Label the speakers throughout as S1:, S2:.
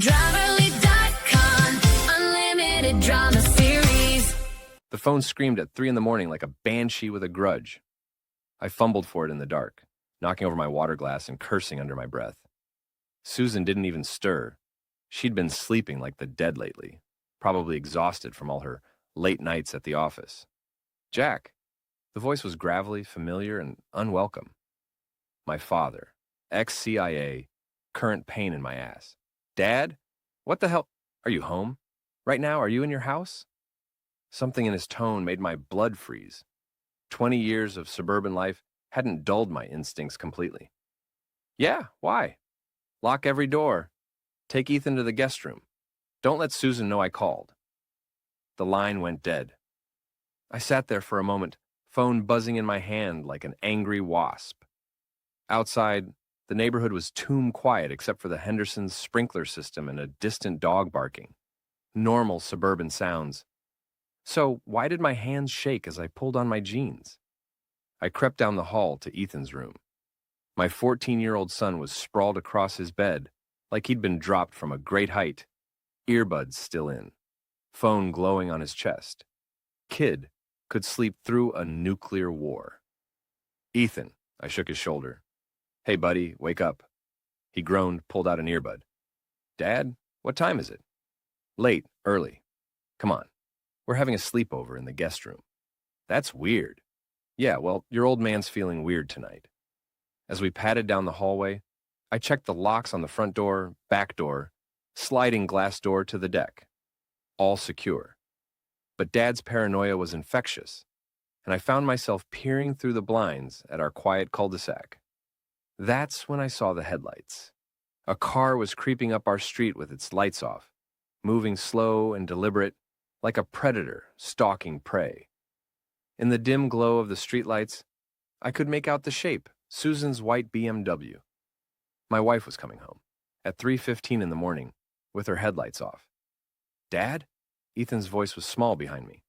S1: Driverly.com, unlimited drama series.
S2: The phone screamed at 3 in the morning like a banshee with a grudge. I fumbled for it in the dark, knocking over my water glass and cursing under my breath. Susan didn't even stir. She'd been sleeping like the dead lately, probably exhausted from all her late nights at the office. Jack. The voice was gravelly, familiar, and unwelcome. My father, ex-CIA, current pain in my ass. Dad? What the hell? Are you home? Right now, are you in your house? Something in his tone made my blood freeze. 20 years of suburban life hadn't dulled my instincts completely. Yeah, why? Lock every door. Take Ethan to the guest room. Don't let Susan know I called. The line went dead. I sat there for a moment, phone buzzing in my hand like an angry wasp. Outside, the neighborhood was tomb quiet except for the Henderson's sprinkler system and a distant dog barking. Normal suburban sounds. So why did my hands shake as I pulled on my jeans? I crept down the hall to Ethan's room. My 14-year-old son was sprawled across his bed like he'd been dropped from a great height, earbuds still in, phone glowing on his chest. Kid could sleep through a nuclear war. Ethan, I shook his shoulder. Hey, buddy, wake up. He groaned, pulled out an earbud. Dad, what time is it? Late, early. Come on. We're having a sleepover in the guest room. That's weird. Yeah, well, your old man's feeling weird tonight. As we padded down the hallway, I checked the locks on the front door, back door, sliding glass door to the deck. All secure. But Dad's paranoia was infectious, and I found myself peering through the blinds at our quiet cul-de-sac. That's when I saw the headlights. A car was creeping up our street with its lights off, moving slow and deliberate, like a predator stalking prey. In the dim glow of the streetlights, I could make out the shape, Susan's white BMW. My wife was coming home, at 3:15 in the morning, with her headlights off. Dad? Ethan's voice was small behind me.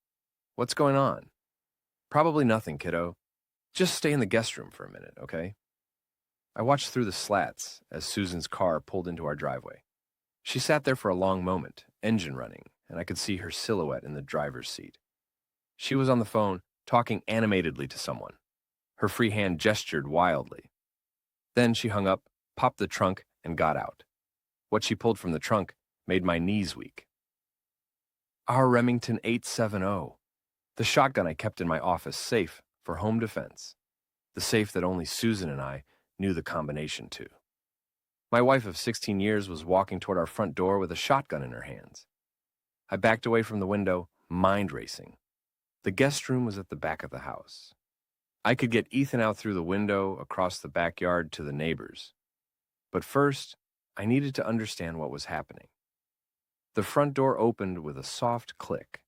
S2: What's going on? Probably nothing, kiddo. Just stay in the guest room for a minute, okay? I watched through the slats as Susan's car pulled into our driveway. She sat there for a long moment, engine running, and I could see her silhouette in the driver's seat. She was on the phone, talking animatedly to someone. Her free hand gestured wildly. Then she hung up, popped the trunk, and got out. What she pulled from the trunk made my knees weak. Our Remington 870, the shotgun I kept in my office safe for home defense, the safe that only Susan and I knew the combination to. My wife of 16 years was walking toward our front door with a shotgun in her hands. I backed away from the window, mind racing. The guest room was at the back of the house. I could get Ethan out through the window, across the backyard to the neighbors. But first, I needed to understand what was happening. The front door opened with a soft click.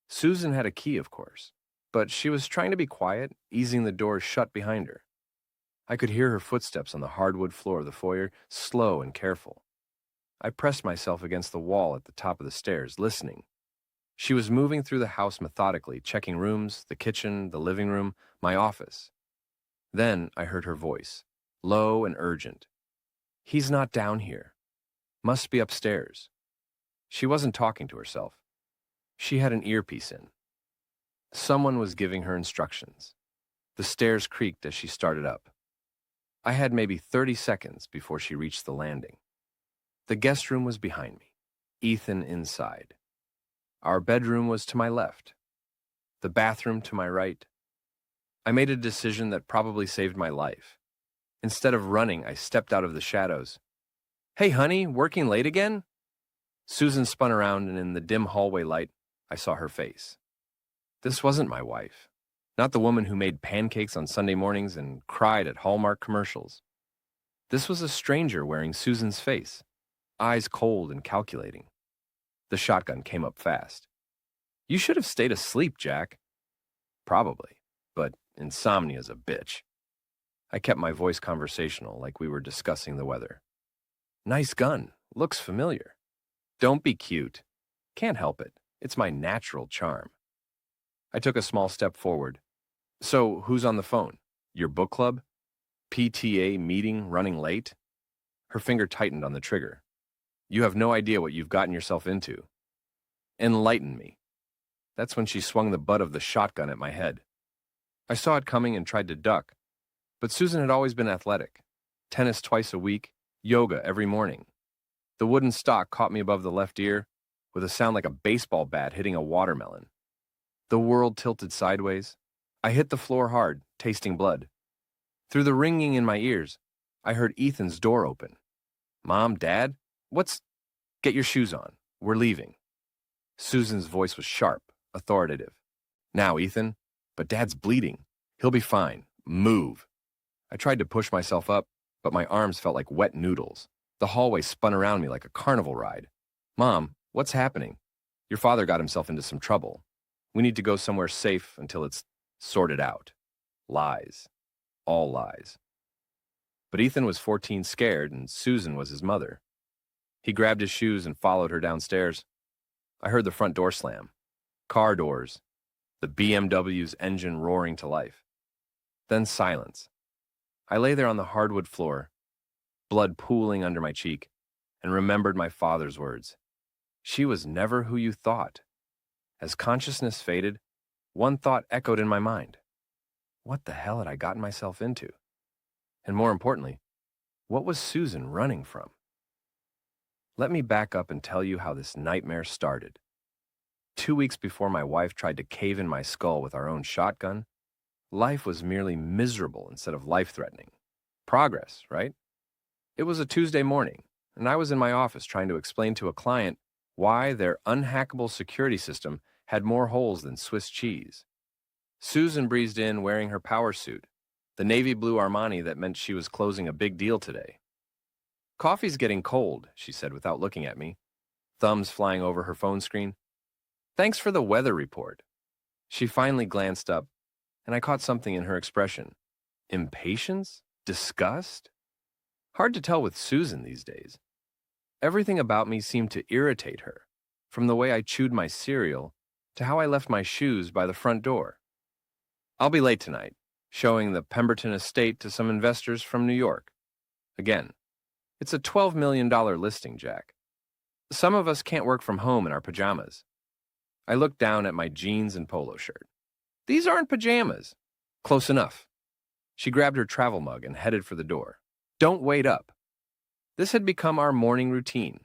S2: Susan had a key, of course, but she was trying to be quiet, easing the door shut behind her. I could hear her footsteps on the hardwood floor of the foyer, slow and careful. I pressed myself against the wall at the top of the stairs, listening. She was moving through the house methodically, checking rooms, the kitchen, the living room, my office. Then I heard her voice, low and urgent. He's not down here. Must be upstairs. She wasn't talking to herself. She had an earpiece in. Someone was giving her instructions. The stairs creaked as she started up. I had maybe 30 seconds before she reached the landing. The guest room was behind me, Ethan inside. Our bedroom was to my left, the bathroom to my right. I made a decision that probably saved my life. Instead of running, I stepped out of the shadows. Hey, honey, working late again? Susan spun around, and in the dim hallway light, I saw her face. This wasn't my wife, not the woman who made pancakes on Sunday mornings and cried at Hallmark commercials. This was a stranger wearing Susan's face, eyes cold and calculating. The shotgun came up fast. You should have stayed asleep, Jack. Probably, but insomnia's a bitch. I kept my voice conversational, like we were discussing the weather. Nice gun. Looks familiar. Don't be cute. Can't help it. It's my natural charm. I took a small step forward. So, who's on the phone? Your book club? PTA meeting running late? Her finger tightened on the trigger. You have no idea what you've gotten yourself into. Enlighten me. That's when she swung the butt of the shotgun at my head. I saw it coming and tried to duck, but Susan had always been athletic. Tennis twice a week, yoga every morning. The wooden stock caught me above the left ear with a sound like a baseball bat hitting a watermelon. The world tilted sideways. I hit the floor hard, tasting blood. Through the ringing in my ears, I heard Ethan's door open. Mom, Dad, Get your shoes on. We're leaving. Susan's voice was sharp, authoritative. Now, Ethan, but Dad's bleeding. He'll be fine. Move. I tried to push myself up, but my arms felt like wet noodles. The hallway spun around me like a carnival ride. Mom, what's happening? Your father got himself into some trouble. We need to go somewhere safe until it's sorted out. Lies. All lies. But Ethan was 14 scared, and Susan was his mother. He grabbed his shoes and followed her downstairs. I heard the front door slam. Car doors. The BMW's engine roaring to life. Then silence. I lay there on the hardwood floor, blood pooling under my cheek, and remembered my father's words. She was never who you thought. As consciousness faded, one thought echoed in my mind. What the hell had I gotten myself into? And more importantly, what was Susan running from? Let me back up and tell you how this nightmare started. 2 weeks before my wife tried to cave in my skull with our own shotgun, life was merely miserable instead of life-threatening. Progress, right? It was a Tuesday morning, and I was in my office trying to explain to a client why their unhackable security system had more holes than Swiss cheese. Susan breezed in wearing her power suit, the navy blue Armani that meant she was closing a big deal today. Coffee's getting cold, she said without looking at me, thumbs flying over her phone screen. Thanks for the weather report. She finally glanced up, and I caught something in her expression. Impatience? Disgust? Hard to tell with Susan these days. Everything about me seemed to irritate her, from the way I chewed my cereal to how I left my shoes by the front door. I'll be late tonight, showing the Pemberton estate to some investors from New York. Again, it's a $12 million listing, Jack. Some of us can't work from home in our pajamas. I looked down at my jeans and polo shirt. These aren't pajamas. Close enough. She grabbed her travel mug and headed for the door. Don't wait up. This had become our morning routine.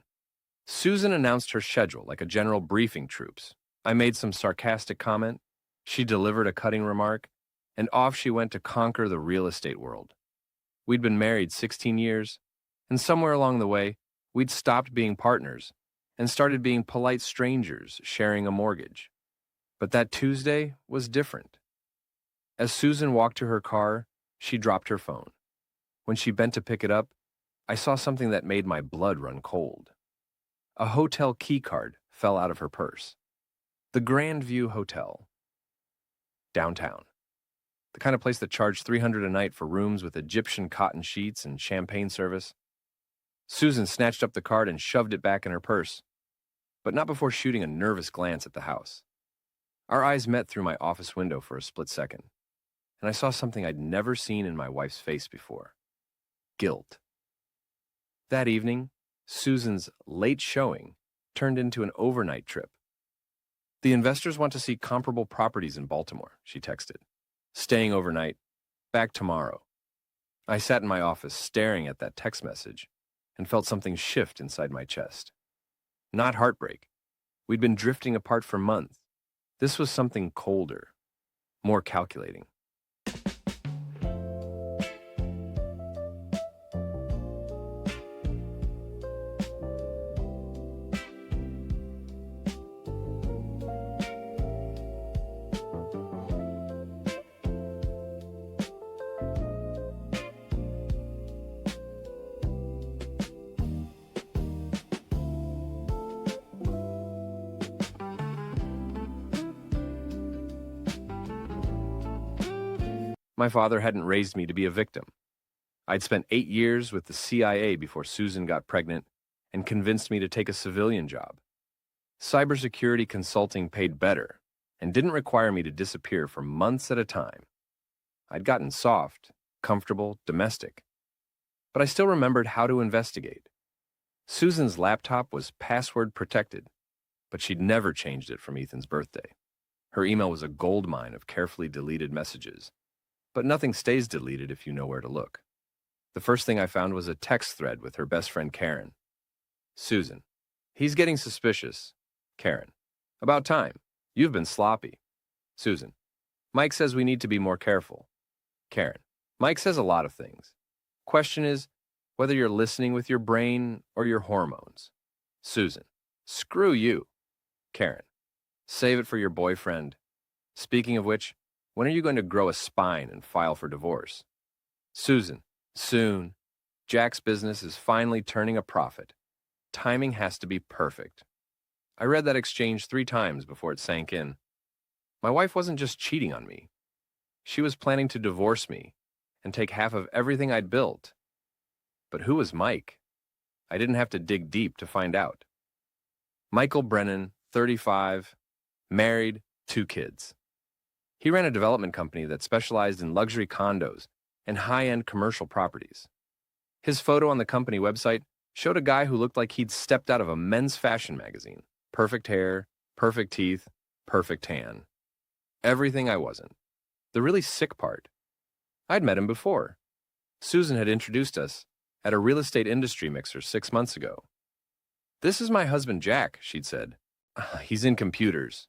S2: Susan announced her schedule like a general briefing troops. I made some sarcastic comment. She delivered a cutting remark, and off she went to conquer the real estate world. We'd been married 16 years, and somewhere along the way, we'd stopped being partners and started being polite strangers sharing a mortgage. But that Tuesday was different. As Susan walked to her car, she dropped her phone. When she bent to pick it up, I saw something that made my blood run cold. A hotel key card fell out of her purse. The Grand View Hotel. Downtown. The kind of place that charged $300 a night for rooms with Egyptian cotton sheets and champagne service. Susan snatched up the card and shoved it back in her purse, but not before shooting a nervous glance at the house. Our eyes met through my office window for a split second, and I saw something I'd never seen in my wife's face before. Guilt. That evening, Susan's late showing turned into an overnight trip. The investors want to see comparable properties in Baltimore, she texted. Staying overnight, back tomorrow. I sat in my office staring at that text message and felt something shift inside my chest. Not heartbreak. We'd been drifting apart for months. This was something colder, more calculating. My father hadn't raised me to be a victim. I'd spent 8 years with the CIA before Susan got pregnant and convinced me to take a civilian job. Cybersecurity consulting paid better and didn't require me to disappear for months at a time. I'd gotten soft, comfortable, domestic. But I still remembered how to investigate. Susan's laptop was password protected, but she'd never changed it from Ethan's birthday. Her email was a gold mine of carefully deleted messages, but nothing stays deleted if you know where to look. The first thing I found was a text thread with her best friend Karen. Susan, he's getting suspicious. Karen, about time. You've been sloppy. Susan, Mike says we need to be more careful. Karen, Mike says a lot of things. Question is whether you're listening with your brain or your hormones. Susan, screw you. Karen, save it for your boyfriend. Speaking of which, when are you going to grow a spine and file for divorce? Susan, soon. Jack's business is finally turning a profit. Timing has to be perfect. I read that exchange 3 times before it sank in. My wife wasn't just cheating on me. She was planning to divorce me and take half of everything I'd built. But who was Mike? I didn't have to dig deep to find out. Michael Brennan, 35, married, 2 kids. He ran a development company that specialized in luxury condos and high-end commercial properties. His photo on the company website showed a guy who looked like he'd stepped out of a men's fashion magazine. Perfect hair, perfect teeth, perfect tan. Everything I wasn't. The really sick part, I'd met him before. Susan had introduced us at a real estate industry mixer 6 months ago. This is my husband Jack, she'd said. He's in computers.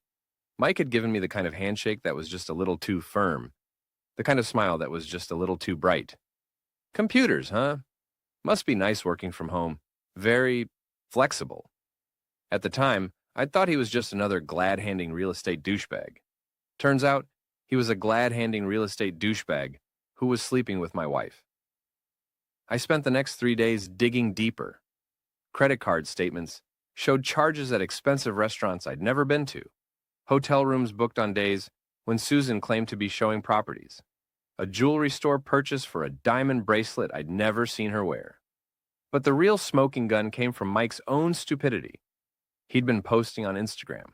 S2: Mike had given me the kind of handshake that was just a little too firm, the kind of smile that was just a little too bright. Computers, huh? Must be nice working from home. Very flexible. At the time, I'd thought he was just another glad-handing real estate douchebag. Turns out, he was a glad-handing real estate douchebag who was sleeping with my wife. I spent the next 3 days digging deeper. Credit card statements showed charges at expensive restaurants I'd never been to, hotel rooms booked on days when Susan claimed to be showing properties, a jewelry store purchase for a diamond bracelet I'd never seen her wear. But the real smoking gun came from Mike's own stupidity. He'd been posting on Instagram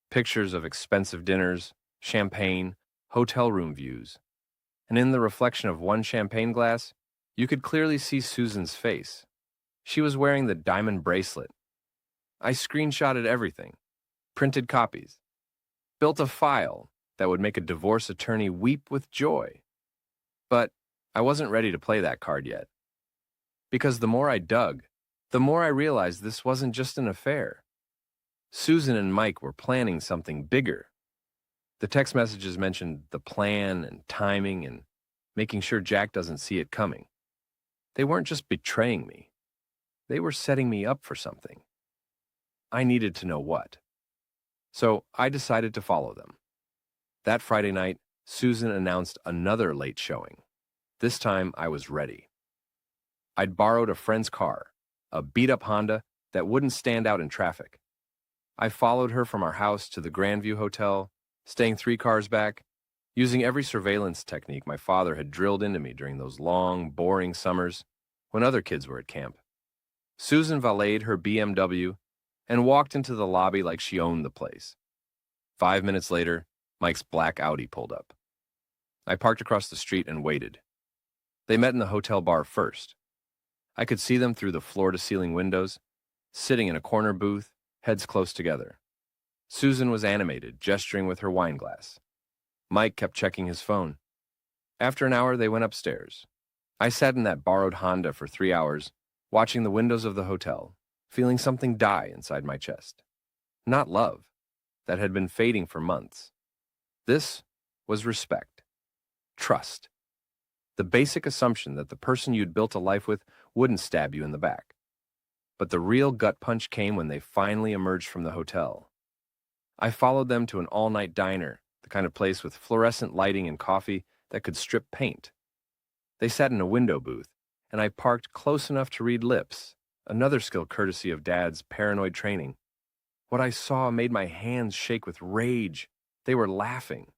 S2: pictures of expensive dinners, champagne, hotel room views. And in the reflection of one champagne glass, you could clearly see Susan's face. She was wearing the diamond bracelet. I screenshotted everything, printed copies, built a file that would make a divorce attorney weep with joy. But I wasn't ready to play that card yet. Because the more I dug, the more I realized this wasn't just an affair. Susan and Mike were planning something bigger. The text messages mentioned the plan and timing and making sure Jack doesn't see it coming. They weren't just betraying me. They were setting me up for something. I needed to know what. So I decided to follow them. That Friday night, Susan announced another late showing. This time, I was ready. I'd borrowed a friend's car, a beat-up Honda that wouldn't stand out in traffic. I followed her from our house to the Grandview Hotel, staying 3 cars back, using every surveillance technique my father had drilled into me during those long, boring summers when other kids were at camp. Susan valeted her BMW and walked into the lobby like she owned the place. 5 minutes later, Mike's black Audi pulled up. I parked across the street and waited. They met in the hotel bar first. I could see them through the floor-to-ceiling windows, sitting in a corner booth, heads close together. Susan was animated, gesturing with her wine glass. Mike kept checking his phone. After an hour, they went upstairs. I sat in that borrowed Honda for 3 hours, watching the windows of the hotel, feeling something die inside my chest. Not love, that had been fading for months. This was respect, trust, the basic assumption that the person you'd built a life with wouldn't stab you in the back. But the real gut punch came when they finally emerged from the hotel. I followed them to an all-night diner, the kind of place with fluorescent lighting and coffee that could strip paint. They sat in a window booth, and I parked close enough to read lips, another skill courtesy of Dad's paranoid training. What I saw made my hands shake with rage. They were laughing,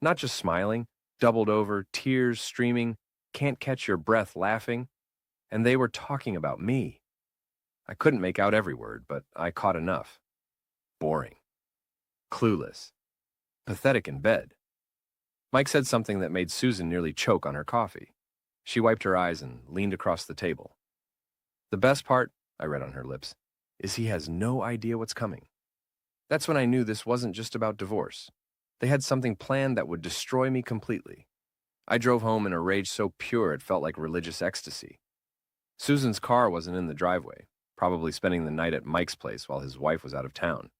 S2: not just smiling, doubled over, tears streaming, can't catch your breath laughing, and they were talking about me. I couldn't make out every word, but I caught enough. Boring. Clueless. Pathetic in bed. Mike said something that made Susan nearly choke on her coffee. She wiped her eyes and leaned across the table. The best part, I read on her lips, is he has no idea what's coming. That's when I knew this wasn't just about divorce. They had something planned that would destroy me completely. I drove home in a rage so pure it felt like religious ecstasy. Susan's car wasn't in the driveway, probably spending the night at Mike's place while his wife was out of town.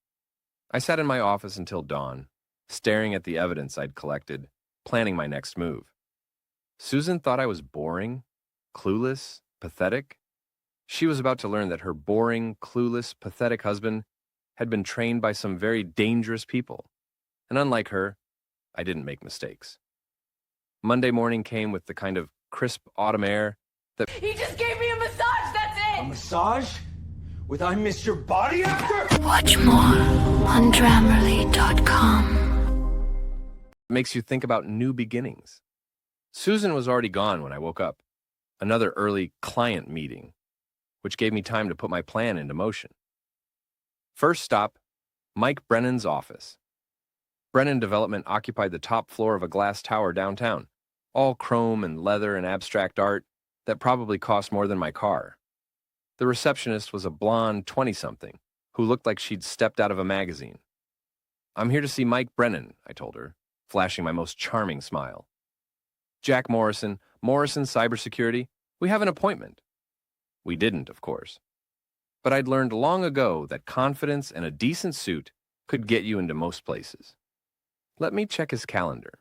S2: I sat in my office until dawn, staring at the evidence I'd collected, planning my next move. Susan thought I was boring, clueless, pathetic. She was about to learn that her boring, clueless, pathetic husband had been trained by some very dangerous people. And unlike her, I didn't make mistakes. Monday morning came with the kind of crisp autumn air that
S3: He just gave me a massage, that's
S4: A
S3: it!
S4: massage? With I miss your body after?
S1: Watch more on Grammarly.com.
S2: makes you think about new beginnings. Susan was already gone when I woke up. Another early client meeting, which gave me time to put my plan into motion. First stop, Mike Brennan's office. Brennan Development occupied the top floor of a glass tower downtown, all chrome and leather and abstract art that probably cost more than my car. The receptionist was a blonde 20-something who looked like she'd stepped out of a magazine. I'm here to see Mike Brennan, I told her, flashing my most charming smile. Jack Morrison, Morrison Cybersecurity, we have an appointment. We didn't, of course. But I'd learned long ago that confidence and a decent suit could get you into most places. Let me check his calendar.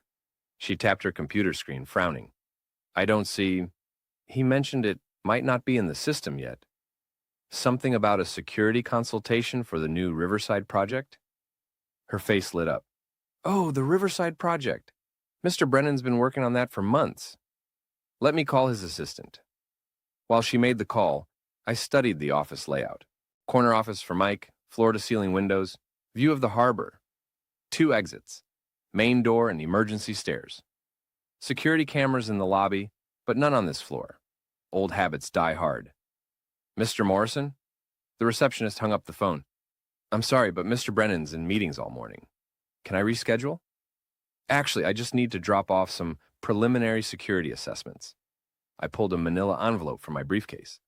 S2: She tapped her computer screen, frowning. I don't see. He mentioned it might not be in the system yet. Something about a security consultation for the new Riverside project? Her face lit up. Oh, the Riverside project. Mr. Brennan's been working on that for months. Let me call his assistant. While she made the call, I studied the office layout. Corner office for Mike, floor-to-ceiling windows, view of the harbor. 2 exits, main door and emergency stairs. Security cameras in the lobby, but none on this floor. Old habits die hard. Mr. Morrison? The receptionist hung up the phone. I'm sorry, but Mr. Brennan's in meetings all morning. Can I reschedule? Actually, I just need to drop off some preliminary security assessments. I pulled a manila envelope from my briefcase,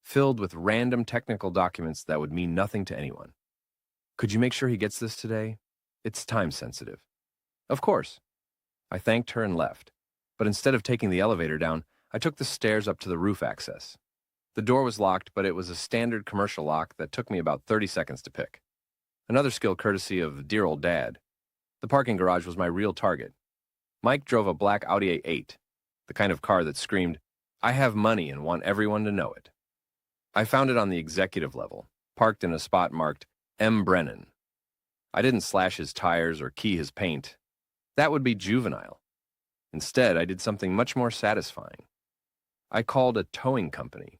S2: filled with random technical documents that would mean nothing to anyone. Could you make sure he gets this today? It's time sensitive. Of course. I thanked her and left, but instead of taking the elevator down, I took the stairs up to the roof access. The door was locked, but it was a standard commercial lock that took me about 30 seconds to pick. Another skill courtesy of dear old Dad. The parking garage was my real target. Mike drove a black Audi A8, the kind of car that screamed, I have money and want everyone to know it. I found it on the executive level, parked in a spot marked M. Brennan. I didn't slash his tires or key his paint. That would be juvenile. Instead, I did something much more satisfying. I called a towing company.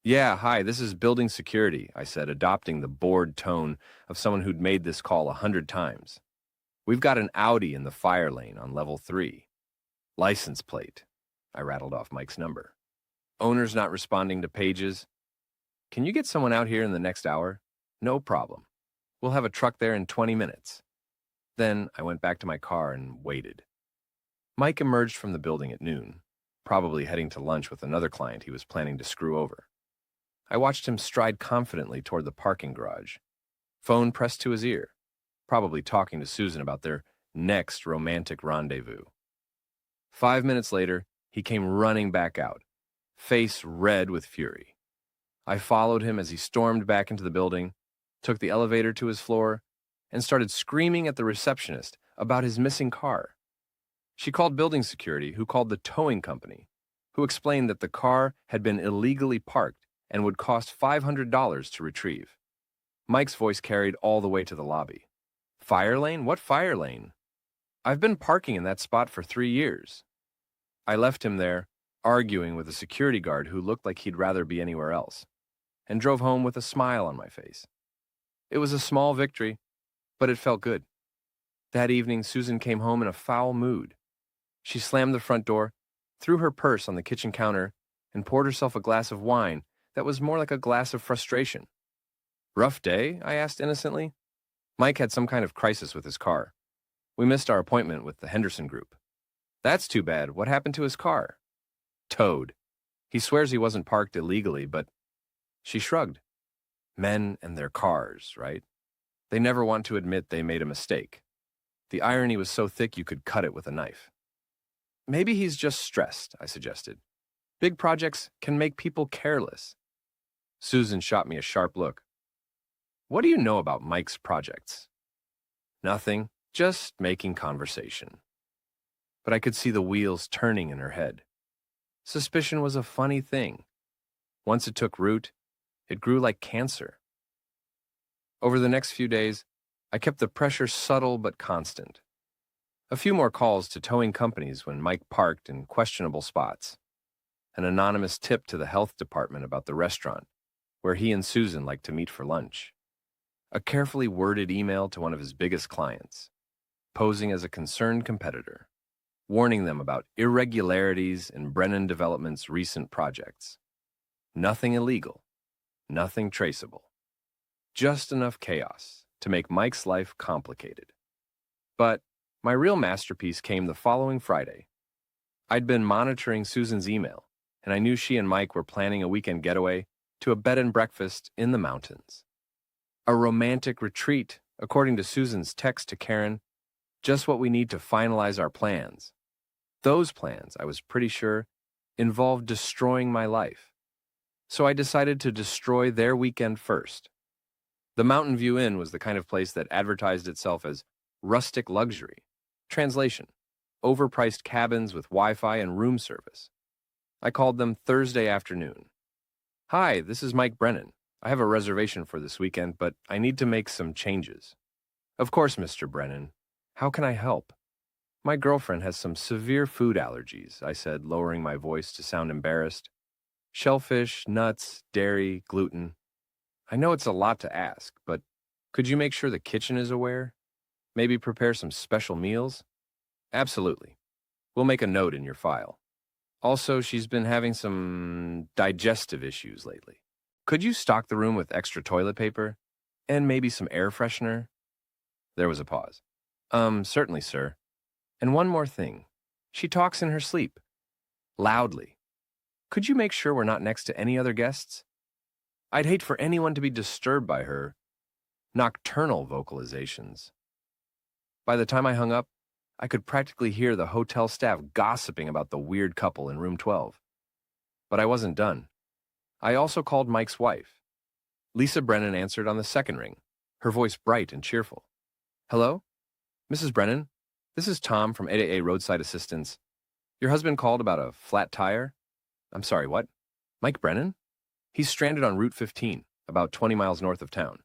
S2: Yeah, hi, this is building security, I said, adopting the bored tone of someone who'd made this call 100 times. We've got an Audi in the fire lane on level 3. License plate. I rattled off Mike's number. Owner's not responding to pages. Can you get someone out here in the next hour? No problem. We'll have a truck there in 20 minutes. Then I went back to my car and waited. Mike emerged from the building at noon, probably heading to lunch with another client he was planning to screw over. I watched him stride confidently toward the parking garage, phone pressed to his ear, probably talking to Susan about their next romantic rendezvous. 5 minutes later, he came running back out, face red with fury. I followed him as he stormed back into the building, took the elevator to his floor, and started screaming at the receptionist about his missing car. She called building security, who called the towing company, who explained that the car had been illegally parked and would cost $500 to retrieve. Mike's voice carried all the way to the lobby. Fire lane? What fire lane? I've been parking in that spot for 3 years. I left him there, arguing with a security guard who looked like he'd rather be anywhere else, and drove home with a smile on my face. It was a small victory, but it felt good. That evening, Susan came home in a foul mood. She slammed the front door, threw her purse on the kitchen counter, and poured herself a glass of wine that was more like a glass of frustration. Rough day? I asked innocently. Mike had some kind of crisis with his car. We missed our appointment with the Henderson Group. That's too bad. What happened to his car? Towed. He swears he wasn't parked illegally, but She shrugged. Men and their cars, right? They never want to admit they made a mistake. The irony was so thick you could cut it with a knife. Maybe he's just stressed, I suggested. Big projects can make people careless. Susan shot me a sharp look. What do you know about Mike's projects? Nothing, just making conversation. But I could see the wheels turning in her head. Suspicion was a funny thing. Once it took root, it grew like cancer. Over the next few days, I kept the pressure subtle but constant. A few more calls to towing companies when Mike parked in questionable spots. An anonymous tip to the health department about the restaurant, where he and Susan liked to meet for lunch. A carefully worded email to one of his biggest clients, posing as a concerned competitor, warning them about irregularities in Brennan Development's recent projects. Nothing illegal, nothing traceable. Just enough chaos to make Mike's life complicated. But my real masterpiece came the following Friday. I'd been monitoring Susan's email, and I knew she and Mike were planning a weekend getaway to a bed and breakfast in the mountains. A romantic retreat, according to Susan's text to Karen, just what we need to finalize our plans. Those plans, I was pretty sure, involved destroying my life. So I decided to destroy their weekend first. The Mountain View Inn was the kind of place that advertised itself as rustic luxury. Translation: overpriced cabins with Wi-Fi and room service. I called them Thursday afternoon. Hi, this is Mike Brennan. I have a reservation for this weekend, but I need to make some changes. Of course, Mr. Brennan. How can I help? My girlfriend has some severe food allergies, I said, lowering my voice to sound embarrassed. Shellfish, nuts, dairy, gluten. I know it's a lot to ask, but could you make sure the kitchen is aware? Maybe prepare some special meals? Absolutely. We'll make a note in your file. Also, she's been having some digestive issues lately. Could you stock the room with extra toilet paper? And maybe some air freshener? There was a pause. Certainly, sir. And one more thing. She talks in her sleep. Loudly. Could you make sure we're not next to any other guests? I'd hate for anyone to be disturbed by her nocturnal vocalizations. By the time I hung up, I could practically hear the hotel staff gossiping about the weird couple in room 12. But I wasn't done. I also called Mike's wife. Lisa Brennan answered on the second ring, her voice bright and cheerful. Hello? Mrs. Brennan? This is Tom from 8AA Roadside Assistance. Your husband called about a flat tire? I'm sorry, what? Mike Brennan? He's stranded on Route 15, about 20 miles north of town.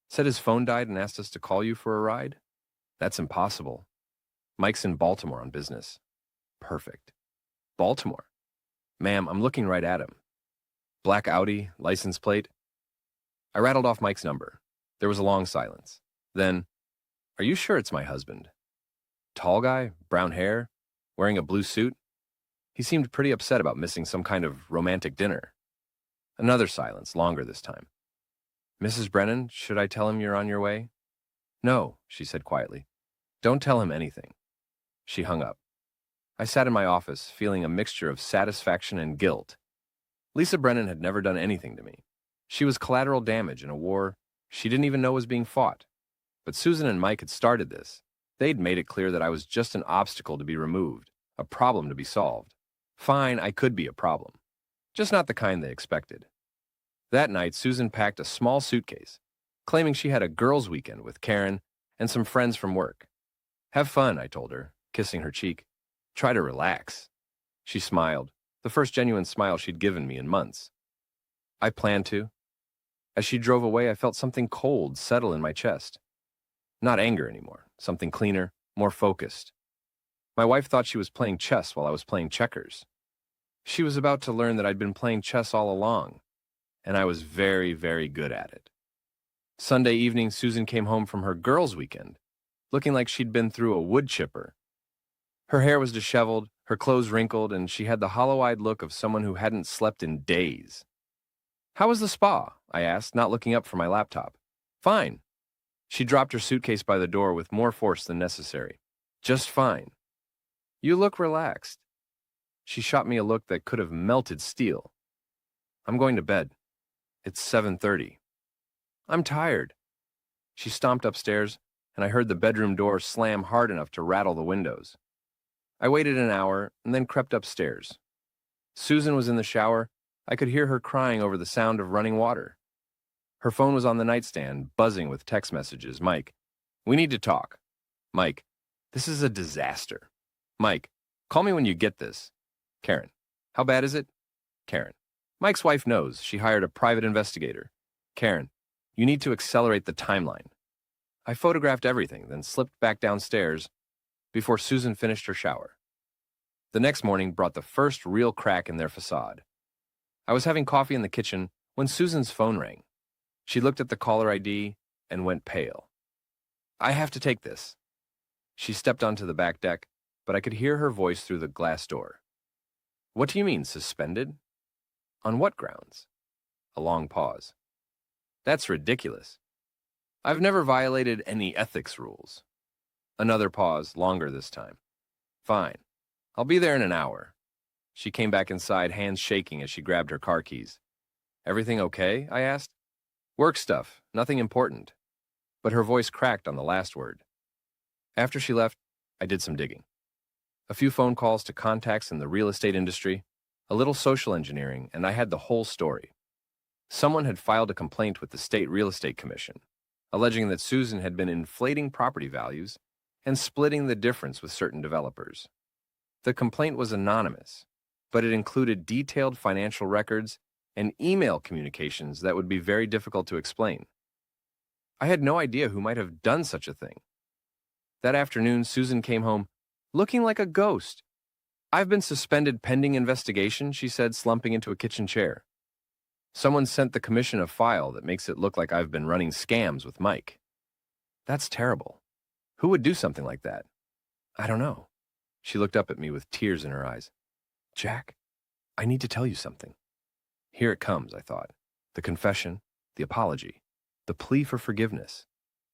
S2: Said his phone died and asked us to call you for a ride? That's impossible. Mike's in Baltimore on business. Perfect. Baltimore? Ma'am, I'm looking right at him. Black Audi, license plate. I rattled off Mike's number. There was a long silence. Then, are you sure it's my husband? Tall guy, brown hair, wearing a blue suit? He seemed pretty upset about missing some kind of romantic dinner. Another silence, longer this time. Mrs. Brennan, should I tell him you're on your way? No, she said quietly. Don't tell him anything. She hung up. I sat in my office, feeling a mixture of satisfaction and guilt. Lisa Brennan had never done anything to me. She was collateral damage in a war she didn't even know was being fought. But Susan and Mike had started this. They'd made it clear that I was just an obstacle to be removed, a problem to be solved. Fine, I could be a problem. Just not the kind they expected. That night, Susan packed a small suitcase, claiming she had a girls' weekend with Karen and some friends from work. Have fun, I told her, kissing her cheek. Try to relax. She smiled, the first genuine smile she'd given me in months. I planned to. As she drove away, I felt something cold settle in my chest. Not anger anymore, something cleaner, more focused. My wife thought she was playing chess while I was playing checkers. She was about to learn that I'd been playing chess all along, and I was very, very good at it. Sunday evening, Susan came home from her girls' weekend, looking like she'd been through a wood chipper. Her hair was disheveled, her clothes wrinkled, and she had the hollow-eyed look of someone who hadn't slept in days. How was the spa? I asked, not looking up from my laptop. Fine. She dropped her suitcase by the door with more force than necessary. Just fine. You look relaxed. She shot me a look that could have melted steel. I'm going to bed. It's 7:30. I'm tired. She stomped upstairs, and I heard the bedroom door slam hard enough to rattle the windows. I waited an hour and then crept upstairs. Susan was in the shower. I could hear her crying over the sound of running water. Her phone was on the nightstand, buzzing with text messages. Mike, we need to talk. Mike, this is a disaster. Mike, call me when you get this. Karen, how bad is it? Karen, Mike's wife knows. She hired a private investigator. Karen, you need to accelerate the timeline. I photographed everything, then slipped back downstairs before Susan finished her shower. The next morning brought the first real crack in their facade. I was having coffee in the kitchen when Susan's phone rang. She looked at the caller ID and went pale. I have to take this. She stepped onto the back deck, but I could hear her voice through the glass door. What do you mean, suspended? On what grounds? A long pause. That's ridiculous. I've never violated any ethics rules. Another pause, longer this time. Fine. I'll be there in an hour. She came back inside, hands shaking as she grabbed her car keys. Everything okay? I asked. Work stuff, nothing important. But her voice cracked on the last word. After she left, I did some digging. A few phone calls to contacts in the real estate industry, a little social engineering, and I had the whole story. Someone had filed a complaint with the State Real Estate Commission, alleging that Susan had been inflating property values and splitting the difference with certain developers. The complaint was anonymous, but it included detailed financial records and email communications that would be very difficult to explain. I had no idea who might have done such a thing. That afternoon, Susan came home looking like a ghost. I've been suspended pending investigation, she said, slumping into a kitchen chair. Someone sent the commission a file that makes it look like I've been running scams with Mike. That's terrible. Who would do something like that? I don't know. She looked up at me with tears in her eyes. Jack, I need to tell you something. Here it comes, I thought. The confession, the apology, the plea for forgiveness.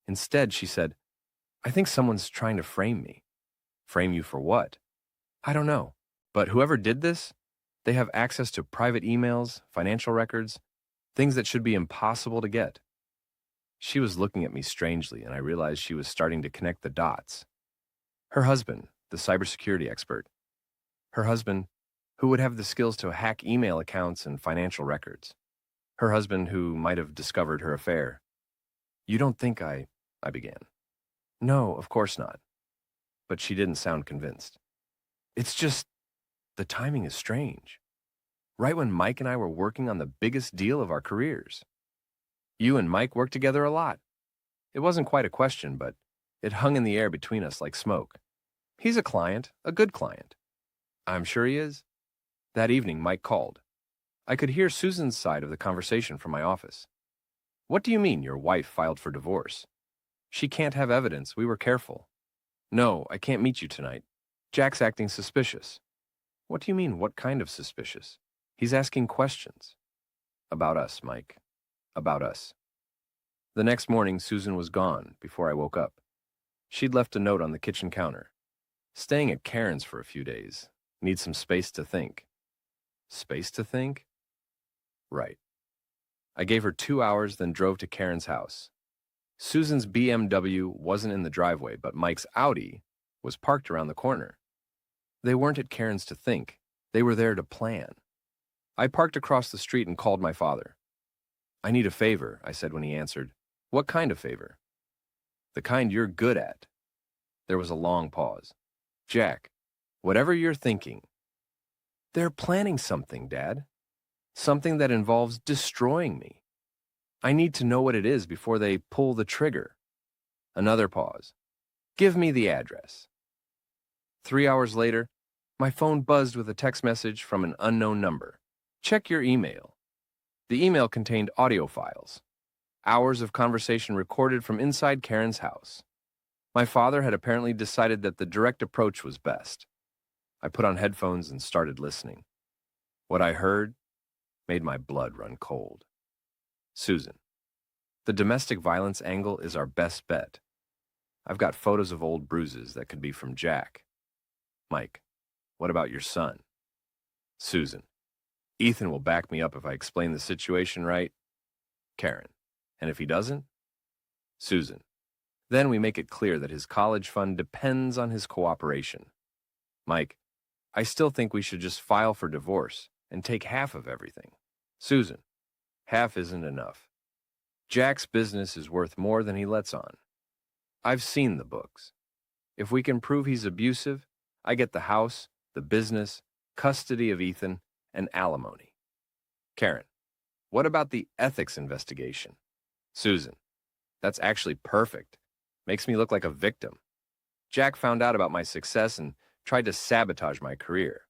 S2: Instead, she said, I think someone's trying to frame me. Frame you for what? I don't know. But whoever did this, they have access to private emails, financial records, things that should be impossible to get. She was looking at me strangely, and I realized she was starting to connect the dots. Her husband, the cybersecurity expert. Her husband, who would have the skills to hack email accounts and financial records. Her husband, who might have discovered her affair. You don't think I began. No, of course not. But she didn't sound convinced. It's just, the timing is strange. Right when Mike and I were working on the biggest deal of our careers. You and Mike worked together a lot. It wasn't quite a question, but it hung in the air between us like smoke. He's a client, a good client. I'm sure he is. That evening, Mike called. I could hear Susan's side of the conversation from my office. What do you mean your wife filed for divorce? She can't have evidence. We were careful. No, I can't meet you tonight. Jack's acting suspicious. What do you mean, what kind of suspicious? He's asking questions. About us, Mike. About us. The next morning, Susan was gone before I woke up. She'd left a note on the kitchen counter. Staying at Karen's for a few days. Need some space to think. Space to think? Right. I gave her 2 hours, then drove to Karen's house. Susan's BMW wasn't in the driveway, but Mike's Audi was parked around the corner. They weren't at Karen's to think. They were there to plan. I parked across the street and called my father. I need a favor, I said when he answered. What kind of favor? The kind you're good at. There was a long pause. Jack, whatever you're thinking. They're planning something, Dad. Something that involves destroying me. I need to know what it is before they pull the trigger. Another pause. Give me the address. 3 hours later, my phone buzzed with a text message from an unknown number. Check your email. The email contained audio files. Hours of conversation recorded from inside Karen's house. My father had apparently decided that the direct approach was best. I put on headphones and started listening. What I heard made my blood run cold. Susan, the domestic violence angle is our best bet. I've got photos of old bruises that could be from Jack. Mike, what about your son? Susan, Ethan will back me up if I explain the situation right. Karen. And if he doesn't? Susan. Then we make it clear that his college fund depends on his cooperation. Mike. I still think we should just file for divorce and take half of everything. Susan. Half isn't enough. Jack's business is worth more than he lets on. I've seen the books. If we can prove he's abusive, I get the house, the business, custody of Ethan, and alimony. Karen. What about the ethics investigation? Susan. That's actually perfect. Makes me look like a victim. Jack found out about my success and tried to sabotage my career.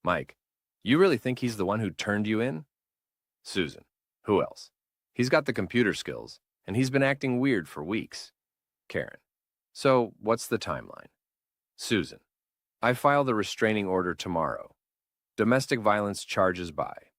S2: Mike. You really think he's the one who turned you in? Susan. Who else? He's got the computer skills, and he's been acting weird for weeks. Karen. So, what's the timeline? Susan. I file the restraining order tomorrow. Domestic violence charges by